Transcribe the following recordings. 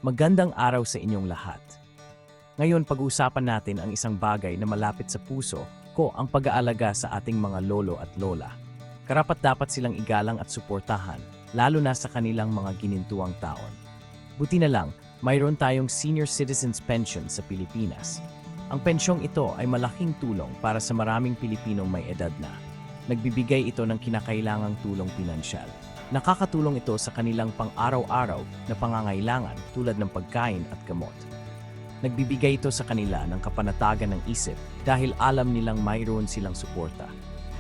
Magandang araw sa inyong lahat. Ngayon pag-uusapan natin ang isang bagay na malapit sa puso ko, ang pag-aalaga sa ating mga lolo at lola. Karapat-dapat silang igalang at suportahan, lalo na sa kanilang mga ginintuang taon. Buti na lang, mayroon tayong Senior Citizens Pension sa Pilipinas. Ang pensyong ito ay malaking tulong para sa maraming Pilipinong may edad na. Nagbibigay ito ng kinakailangang tulong pinansyal. Nakakatulong ito sa kanilang pang-araw-araw na pangangailangan tulad ng pagkain at gamot. Nagbibigay ito sa kanila ng kapanatagan ng isip dahil alam nilang mayroon silang suporta.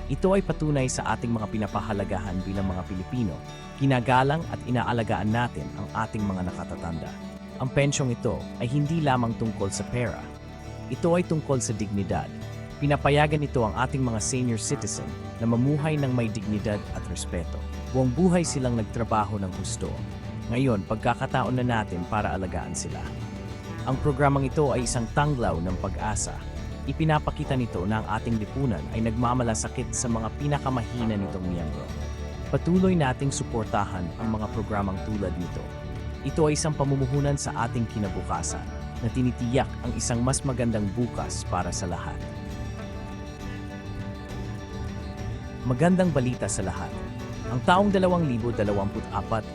Ito ay patunay sa ating mga pinapahalagahan bilang mga Pilipino. Ginagalang at inaalagaan natin ang ating mga nakatatanda. Ang pensyong ito ay hindi lamang tungkol sa pera. Ito ay tungkol sa dignidad. Pinapayagan ito ang ating mga senior citizen na mamuhay ng may dignidad at respeto. Buong buhay silang nagtrabaho ng husto. Ngayon, pagkakataon na natin para alagaan sila. Ang programang ito ay isang tanglaw ng pag-asa. Ipinapakita nito na ang ating lipunan ay nagmamalasakit sa mga pinakamahina nitong miyembro. Patuloy nating suportahan ang mga programang tulad nito. Ito ay isang pamumuhunan sa ating kinabukasan na tinitiyak ang isang mas magandang bukas para sa lahat. Magandang balita sa lahat. Ang taong 2024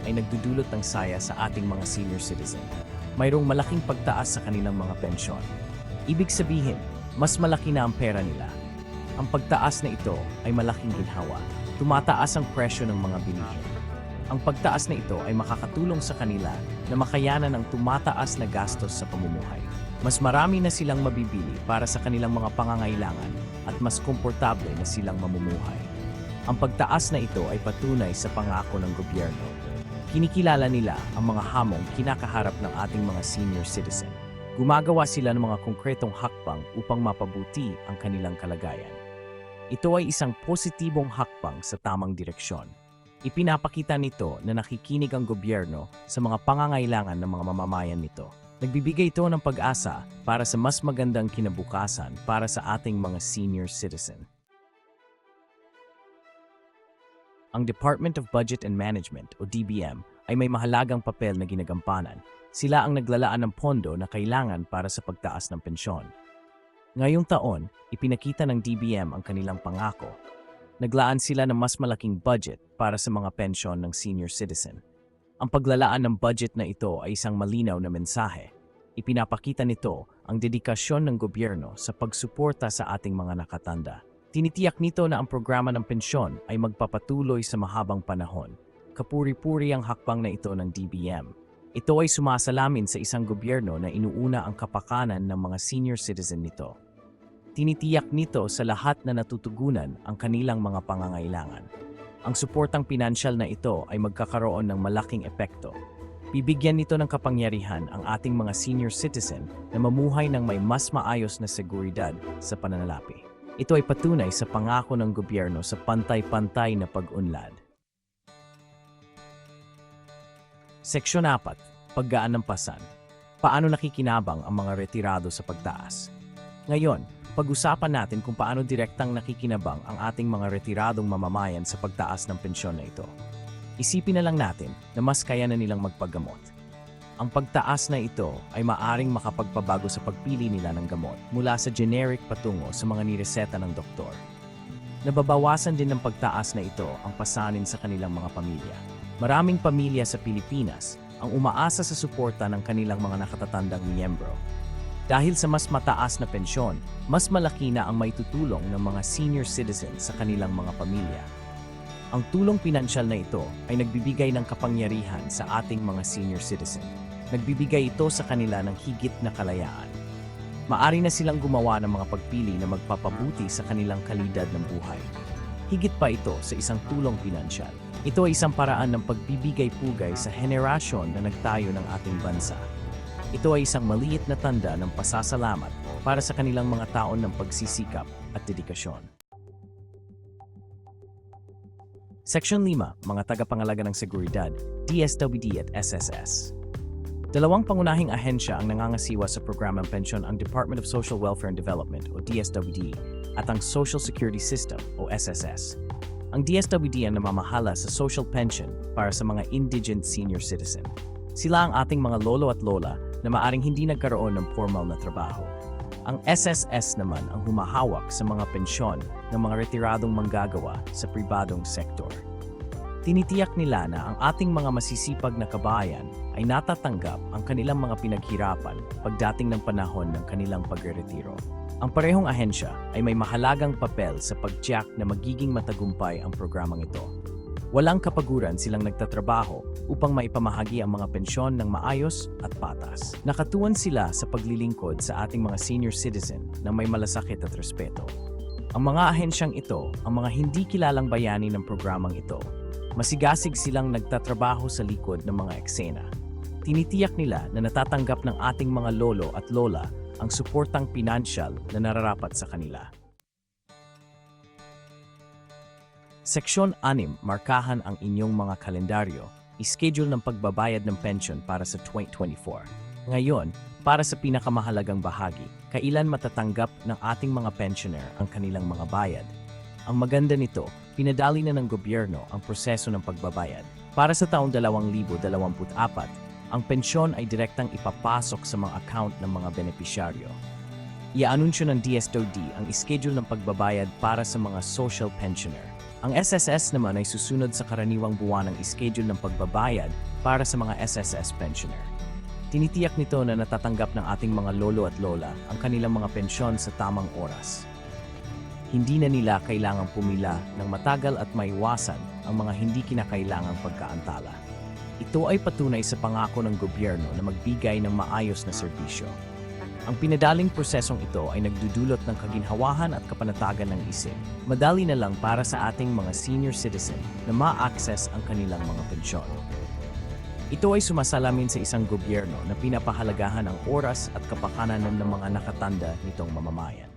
ay nagdudulot ng saya sa ating mga senior citizen. Mayroong malaking pagtaas sa kanilang mga pensyon. Ibig sabihin, mas malaki na ang pera nila. Ang pagtaas na ito ay malaking ginhawa. Tumataas ang presyo ng mga bilihin. Ang pagtaas na ito ay makakatulong sa kanila na makayanan ang tumataas na gastos sa pamumuhay. Mas marami na silang mabibili para sa kanilang mga pangangailangan at mas komportable na silang mamumuhay. Ang pagtaas na ito ay patunay sa pangako ng gobyerno. Kinikilala nila ang mga hamong kinakaharap ng ating mga senior citizen. Gumagawa sila ng mga konkretong hakbang upang mapabuti ang kanilang kalagayan. Ito ay isang positibong hakbang sa tamang direksyon. Ipinapakita nito na nakikinig ang gobyerno sa mga pangangailangan ng mga mamamayan nito. Nagbibigay ito ng pag-asa para sa mas magandang kinabukasan para sa ating mga senior citizen. Ang Department of Budget and Management o DBM ay may mahalagang papel na ginagampanan. Sila ang naglalaan ng pondo na kailangan para sa pagtaas ng pensyon. Ngayong taon, ipinakita ng DBM ang kanilang pangako. Naglaan sila ng mas malaking budget para sa mga pensyon ng senior citizen. Ang paglalaan ng budget na ito ay isang malinaw na mensahe. Ipinapakita nito ang dedikasyon ng gobyerno sa pagsuporta sa ating mga nakatanda. Tinitiyak nito na ang programa ng pensyon ay magpapatuloy sa mahabang panahon. Kapuri-puri ang hakbang na ito ng DBM. Ito ay sumasalamin sa isang gobyerno na inuuna ang kapakanan ng mga senior citizen nito. Tinitiyak nito sa lahat na natutugunan ang kanilang mga pangangailangan. Ang suportang pinansyal na ito ay magkakaroon ng malaking epekto. Bibigyan nito ng kapangyarihan ang ating mga senior citizen na mamuhay ng may mas maayos na seguridad sa pananalapi. Ito ay patunay sa pangako ng gobyerno sa pantay-pantay na pag-unlad. Seksyon 4. Paggaan ng pasan. Paano nakikinabang ang mga retirado sa pagtaas? Ngayon, pag-usapan natin kung paano direktang nakikinabang ang ating mga retiradong mamamayan sa pagtaas ng pensyon na ito. Isipin na lang natin na mas kaya na nilang magpagamot. Ang pagtaas na ito ay maaring makapagpabago sa pagpili nila ng gamot mula sa generic patungo sa mga nireseta ng doktor. Nababawasan din ng pagtaas na ito ang pasanin sa kanilang mga pamilya. Maraming pamilya sa Pilipinas ang umaasa sa suporta ng kanilang mga nakatatandang miyembro. Dahil sa mas mataas na pensyon, mas malaki na ang maitutulong ng mga senior citizens sa kanilang mga pamilya. Ang tulong pinansyal na ito ay nagbibigay ng kapangyarihan sa ating mga senior citizen. Nagbibigay ito sa kanila ng higit na kalayaan. Maari na silang gumawa ng mga pagpili na magpapabuti sa kanilang kalidad ng buhay. Higit pa ito sa isang tulong pinansyal. Ito ay isang paraan ng pagbibigay-pugay sa henerasyon na nagtayo ng ating bansa. Ito ay isang maliit na tanda ng pasasalamat para sa kanilang mga taon ng pagsisikap at dedikasyon. Section 5. Mga tagapangalaga ng seguridad, DSWD at SSS. Dalawang pangunahing ahensya ang nangangasiwa sa programang pensyon, ang Department of Social Welfare and Development o DSWD at ang Social Security System o SSS. Ang DSWD ang namamahala sa social pension para sa mga indigent senior citizen. Sila ang ating mga lolo at lola na maaring hindi nagkaroon ng formal na trabaho. Ang SSS naman ang humahawak sa mga pensyon ng mga retiradong manggagawa sa pribadong sektor. Tinitiyak nila na ang ating mga masisipag na kabayan ay natatanggap ang kanilang mga pinaghirapan pagdating ng panahon ng kanilang pagreretiro. Ang parehong ahensya ay may mahalagang papel sa pagtiyak na magiging matagumpay ang programang ito. Walang kapaguran silang nagtatrabaho upang maipamahagi ang mga pensyon ng maayos at patas. Nakatuon sila sa paglilingkod sa ating mga senior citizen na may malasakit at respeto. Ang mga ahensyang ito, ang mga hindi kilalang bayani ng programang ito, masigasig silang nagtatrabaho sa likod ng mga eksena. Tinitiyak nila na natatanggap ng ating mga lolo at lola ang suportang pinansyal na nararapat sa kanila. Seksyon 6, markahan ang inyong mga kalendaryo, ischedule ng pagbabayad ng pension para sa 2024. Ngayon, para sa pinakamahalagang bahagi, kailan matatanggap ng ating mga pensioner ang kanilang mga bayad. Ang maganda nito, pinadali na ng gobyerno ang proseso ng pagbabayad. Para sa taong 2024, ang pensyon ay direktang ipapasok sa mga account ng mga benepisyaryo. Iaanunsyo ng DSWD ang schedule ng pagbabayad para sa mga social pensioner. Ang SSS naman ay susunod sa karaniwang buwanang schedule ng pagbabayad para sa mga SSS pensioner. Tinitiyak nito na natatanggap ng ating mga lolo at lola ang kanilang mga pensyon sa tamang oras. Hindi na nila kailangang pumila ng matagal at maiwasan ang mga hindi kinakailangang pagkaantala. Ito ay patunay sa pangako ng gobyerno na magbigay ng maayos na serbisyo. Ang pinadaling prosesong ito ay nagdudulot ng kaginhawahan at kapanatagan ng isip. Madali na lang para sa ating mga senior citizen na ma-access ang kanilang mga pensyon. Ito ay sumasalamin sa isang gobyerno na pinapahalagahan ang oras at kapakanan ng mga nakatanda nitong mamamayan.